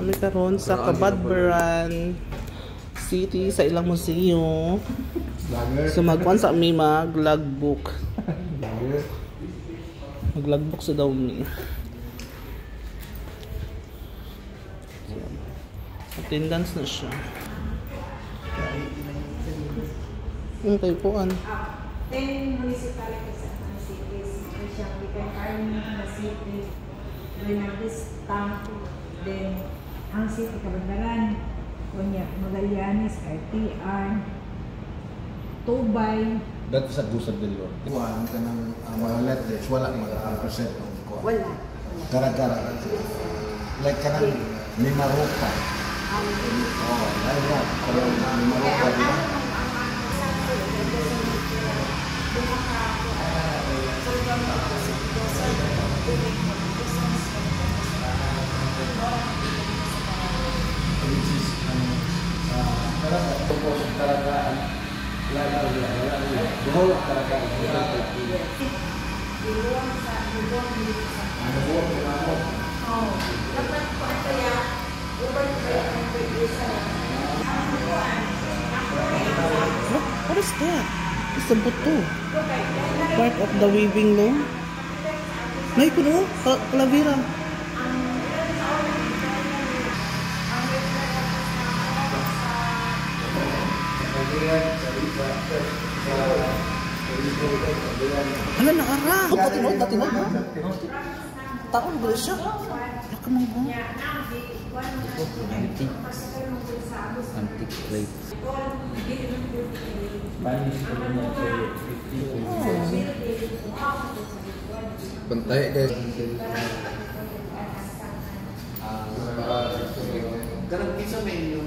Kami karon sa Cabadbaran City sa ilang museo. So magkuan sa mi mag-logbook. Mag-logbook sa daw mi. Attendance na siya. Okay po an. 10 municipalities and cities. Siyang depend na city. Bernardes, Tampo, then ang city Cabadbaran, kunya Magallanes, RTR, Tubay. Dati sa Gusad del Lord. Kuhaan ka ng mga letters, wala mag-100% ng kuhaan. Wala. Kara-kara. Like ka ng Limaropa. Oo, like that. Limaropa, di ba? What is that? It's a buto. Part of the weaving loom. Nay ko no? Kalavira. Hala na ara. Patinod ha? Taon ba siya? Nakamang ko. Antique plate. Bantay guys. Karang isa may yung